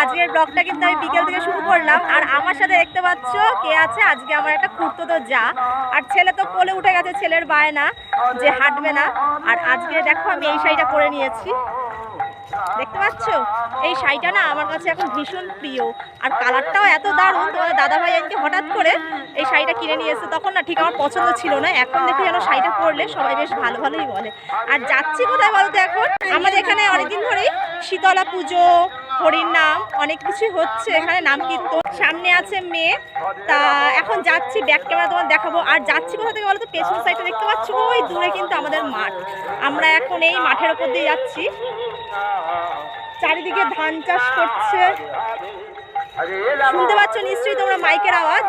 আজকের ব্লগটা কিন্তু আমি বিকেল থেকে শুরু করলাম। আর আমার সাথে দেখতে পাচ্ছ কে আছে, আজকে আমার একটা খুঁড়তো যা, আর ছেলে তো কোলে উঠে গেছে, ছেলের বায়না যে হাঁটবে না। আর আজকে দেখো আমি এই শাড়িটা পরে নিয়েছি, দেখতে পাচ্ছ এই শাড়িটা না আমার কাছে এখন ভীষণ প্রিয়, আর কালারটাও এত দারুণ। তোমাদের দাদাভাই আজকে হঠাৎ করে এই শাড়িটা কিনে নিয়ে এসেছে, তখন না ঠিক আমার পছন্দ ছিল না, এখন দেখে যেন শাড়িটা পরলে সবাই বেশ ভালো ভালোই বলে। আর যাচ্ছি কোথায় বলতো, এখন আমাদের এখানে অনেকদিন ধরেই শীতলা পুজো, হরির নাম, অনেক কিছু হচ্ছে এখানে, নাম কীর্তন, সামনে আছে মেয়ে। তা এখন যাচ্ছি, ব্যাক ক্যামেরা তোমার দেখাবো। আর যাচ্ছি কোথা থেকে বলো তো, পেছন সাইডটা দেখতে পাচ্ছ ওই দূরে কিন্তু আমাদের মাঠ, আমরা এখন এই মাঠের ওপর দিয়ে যাচ্ছি। চারিদিকে ধান চাষ করছে, শুনতে পাচ্ছ নিশ্চয়ই তোমরা মাইকের আওয়াজ।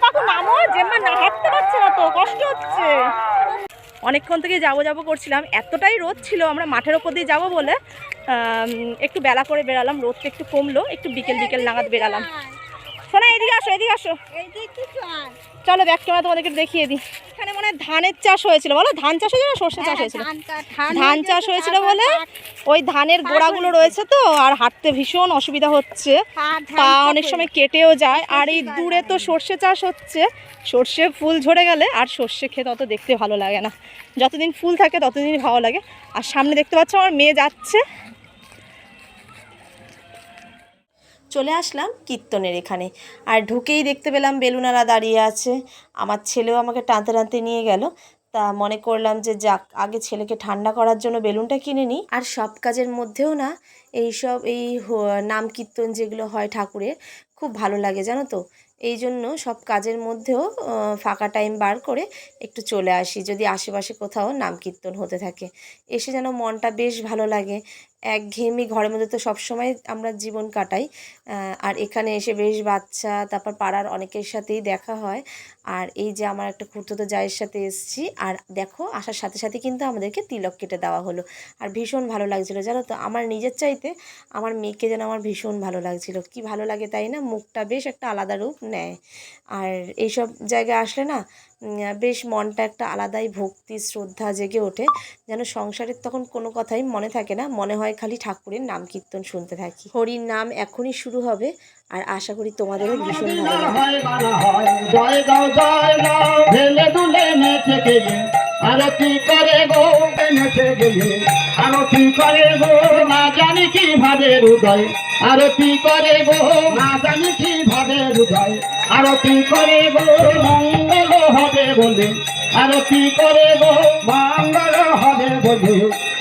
কাকু নামো, জেম্মা না হাঁটতে পারছে না তো, কষ্ট হচ্ছে। অনেকক্ষণ থেকে যাবো করছিলাম, এতটাই রোদ ছিল, আমরা মাঠের ওপর দিয়ে যাবো বলে একটু বেলা করে বেরালাম, রোদটা একটু কমলো, একটু বিকেল নাগাদ বেরালাম। শোনা এদিকে আসো, চলো ব্যাক ক্যামেরা তোমাদেরকে দেখিয়ে দিই। এখানে মনে হয় ধানের চাষ হয়েছিল, বলো ধান চাষ হয়েছিল না সর্ষে চাষ হয়েছিল? ধান চাষ হয়েছিল বলে ওই ধানের গোড়াগুলো রয়েছে তো, আর হাঁটতে ভীষণ অসুবিধা হচ্ছে, পা অনেক সময় কেটেও যায়। আর এই দূরে তো সর্ষে চাষ হচ্ছে, সর্ষে ফুল ঝরে গেলে আর সর্ষে খেতে অত দেখতে ভালো লাগে না, যতদিন ফুল থাকে ততদিন ভালো লাগে। আর সামনে দেখতে পাচ্ছ আমার মেয়ে যাচ্ছে। চলে আসলাম কীর্তনের এখানে, আর ঢুকেই দেখতে পেলাম বেলুনারা দাঁড়িয়ে আছে। আমার ছেলেও আমাকে টানতে টানতে নিয়ে গেল, তা মনে করলাম যে যাক, আগে ছেলেকে ঠান্ডা করার জন্য বেলুনটা কিনে নিই। আর সব কাজের মধ্যেও না এই নাম কীর্তন যেগুলো হয় ঠাকুরের, খুব ভালো লাগে জানো তো। এই জন্য সব কাজের মধ্যেও ফাঁকা টাইম বার করে একটু চলে আসি, যদি আশেপাশে কোথাও নাম কীর্তন হতে থাকে, এসে যেন মনটা বেশ ভালো লাগে। একঘেয়েমি ঘরের মধ্যে তো সবসময় আমরা জীবন কাটাই, আর এখানে এসে বেশ বাচ্চা, তারপর পাড়ার অনেকের সাথেই দেখা হয়। আর এই যে আমার একটা খুড়তুতো জায়ের সাথে এসেছি, আর দেখো আসার সাথে সাথে কিন্তু আমাদেরকে তিলক কেটে দেওয়া হলো, আর ভীষণ ভালো লাগছিলো জানো তো। আমার নিজের চাইতে আমার মেয়েকে যেন আমার ভীষণ ভালো লাগছিলো, কি ভালো লাগে তাই না, মুখটা বেশ একটা আলাদা রূপ নেয়। আর এইসব জায়গায় আসলে না বেশ মনটা একটা আলাদাই ভক্তি শ্রদ্ধা জেগে ওঠে, যেন সংসারের তখন কোনো কথাই মনে থাকে না, মনে হয় খালি ঠাকুরের নাম কীর্তন শুনতে থাকি। হরির নাম এখনই শুরু হবে, আর আশা করি তোমাদেরও ভীষণ ভালো লাগে। আরতি করে গো নেচে গেলে, আরতি করে গো না জানি কি ভাবে হৃদয়, আরতি করে গো না জানি কি ভাবে হৃদয়, আরতি করে গো মঙ্গল হবে বলে, আরতি করে গো মঙ্গল হবে বলে,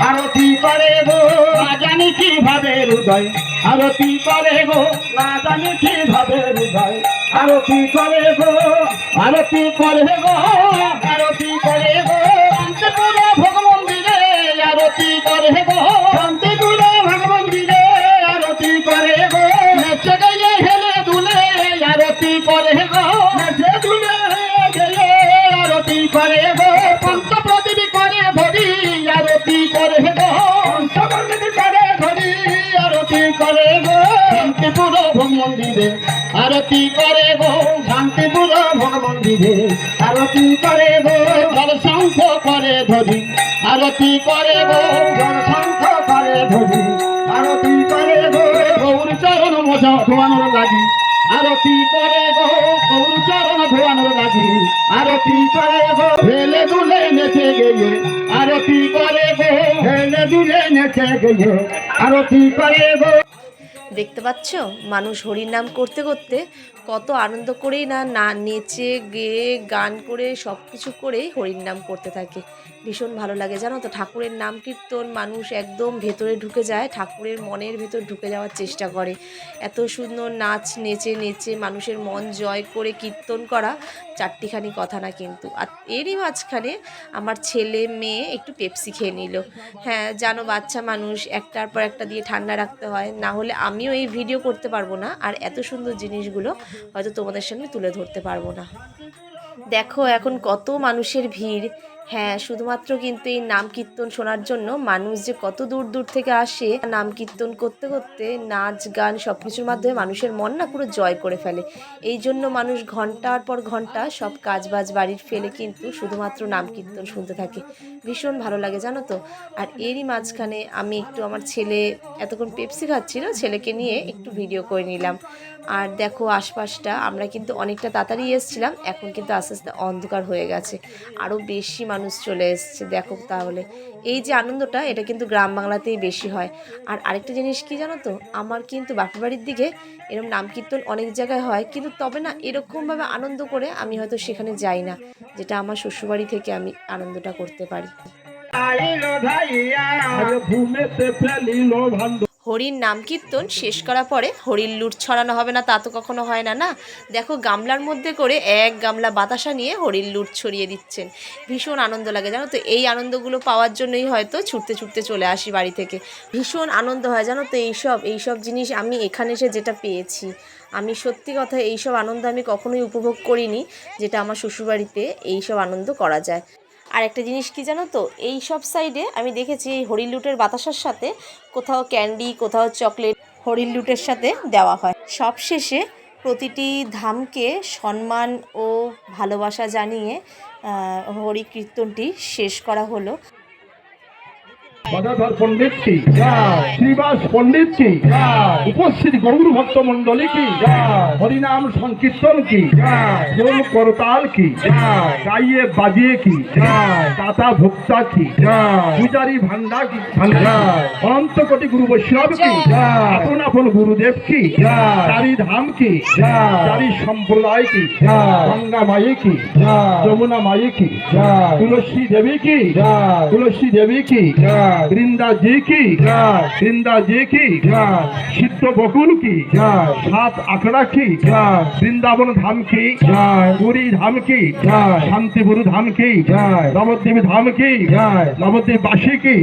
আরতি করে গো না জানি কি ভাবে হৃদয়, আরতি করে গো না জানি কি ভাবে হৃদয়, আরতি করে গো, আরতি করে গো, আরতি করে গো শান্তিপুরে ভগবন্দিরে, আরতি করে গো শান্তিপুরে ভগবন্দিরে, আরতি করে গো নেচে গেলে হেলে দুলে, আরতি করে গো নেচে দুলে গেলে, আরতি করে গো পঞ্চপ্রদীপ করে ধরি, আরতি করে গো পঞ্চপ্রদীপ করে ধরি, আরতি করে গো শান্তিপুর ভগবন্দিরে, আরতি করে গো শান্তিপুর ভগবন্দিরে, আরতি করে গো জলশঙ্খ করে ধরি, আরতি করে গো জলশঙ্খ করে ধরি, আরতি করে গো গৌর চরণ মোছা ধোয়ানোর লাগি, আরতি করে গো গৌর চরণ ধোয়ানোর লাগি, আরতি করে গো হেলে দুলে নেচে গেলে, আরতি করে গো হেলে দুলে নেচে গেলে, আরতি করে গো। দেখতে পাচ্ছ মানুষ হরির নাম করতে করতে কত আনন্দ করেই না নেচে গেয়ে গান করে সব কিছু করেই হরির নাম করতে থাকে, ভীষণ ভালো লাগে জানো তো। ঠাকুরের নাম কীর্তন মানুষ একদম ভেতরে ঢুকে যায়, ঠাকুরের মনের ভেতর ঢুকে যাওয়ার চেষ্টা করে। এত সুন্দর নাচ নেচে নেচে মানুষের মন জয় করে কীর্তন করা চারটিখানি কথা না কিন্তু। আর এরই মাঝখানে আমার ছেলে মেয়ে একটু পেপসি খেয়ে নিল। হ্যাঁ জানো, বাচ্চা মানুষ একটার পর একটা দিয়ে ঠান্ডা রাখতে হয়, না হলে আমিও এই ভিডিও করতে পারবো না, আর এত সুন্দর জিনিসগুলো হয়তো তোমাদের সামনে তুলে ধরতে পারবো না। দেখো এখন কত মানুষের ভিড়, হ্যাঁ, শুধুমাত্র কিন্তু এই নাম কীর্তন শোনার জন্য মানুষ যে কত দূর দূর থেকে আসে, নাম কীর্তন করতে করতে নাচ গান সব কিছুর মাধ্যমে মানুষের মন না পুরো জয় করে ফেলে। এই জন্য মানুষ ঘন্টার পর ঘন্টা সব কাজবাজ বাড়ির ফেলে কিন্তু শুধুমাত্র নাম কীর্তন শুনতে থাকে। ভীষণ ভালো লাগে জানো তো। আর এরই মাঝখানে আমি একটু আমার ছেলে এতক্ষণ পেপসি খাচ্ছিল, ছেলেকে নিয়ে একটু ভিডিও করে নিলাম। আর দেখো আশপাশটা আমরা কিন্তু অনেকটা তাড়াতাড়ি এসেছিলাম, এখন কিন্তু আস্তে আস্তে অন্ধকার হয়ে গেছে, আরও বেশি মানুষ চলে এসছে। দেখো তাহলে এই যে আনন্দটা, এটা কিন্তু গ্রাম বাংলাতেই বেশি হয়। আর আরেকটা জিনিস কি জানো তো, আমার কিন্তু বাপের বাড়ির দিকে এরকম নাম কীর্তন অনেক জায়গায় হয়, কিন্তু তবে না এরকমভাবে আনন্দ করে আমি হয়তো সেখানে যাই না, যেটা আমার শ্বশুরবাড়ি থেকে আমি আনন্দটা করতে পারি। হরির নাম কীর্তন শেষ করার পরে হরির লুট ছড়ানো হবে না তা তো কখনো হয় না, না। দেখো গামলার মধ্যে করে এক গামলা বাতাসা নিয়ে হরির লুট ছড়িয়ে দিচ্ছেন। ভীষণ আনন্দ লাগে জানো তো, এই আনন্দগুলো পাওয়ার জন্যই হয়তো ছুটতে ছুটতে চলে আসি বাড়ি থেকে। ভীষণ আনন্দ হয় জানো তো, এইসব জিনিস আমি এখানে এসে যেটা পেয়েছি, আমি সত্যি কথা এইসব আনন্দ আমি কখনোই উপভোগ করিনি, যেটা আমার শ্বশুরবাড়িতে এইসব আনন্দ করা যায়। আর একটা জিনিস কি জানো তো, এই সব সাইডে আমি দেখেছি এই হরির লুটের বাতাসার সাথে কোথাও ক্যান্ডি, কোথাও চকলেট হরির লুটের সাথে দেওয়া হয়। সবশেষে প্রতিটি ধামকে সম্মান ও ভালোবাসা জানিয়ে হরি কীর্তনটি শেষ করা হলো। গদাধর পণ্ডিত কি, শ্রীবাস পণ্ডিত কি, উপস্থিত গৌর ভক্ত মন্ডলী কি, হরিনাম সংকীর্তন কি, ঢোল করতাল কি, গাইয়ে বাজিয়ে কি, দাতা ভোক্তা কি, পূজারী ভান্ডা কি, অনন্ত কোটি গুরু বৈষ্ণব কি, আপন আপন গুরুদেব কি, চারি ধাম কি, চারি সম্প্রদায় কি, গঙ্গা মায়ে কি, যমুনা মায়ে কি, তুলসী দেবী কি, তুলসী দেবী কি, বৃন্দা জি কি, বৃন্দা জি কি, সিদ্ধ বকুল কি, সাত আখড়া কি, বৃন্দাবন ধাম কি, পুরী ধাম কি, শান্তিপুর ধাম কি, নবদ্বীপ ধাম কি, নবদ্বীপ বাসী কি,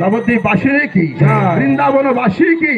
নবদ্বীপ বাসী কি, বৃন্দাবন বাসী কি।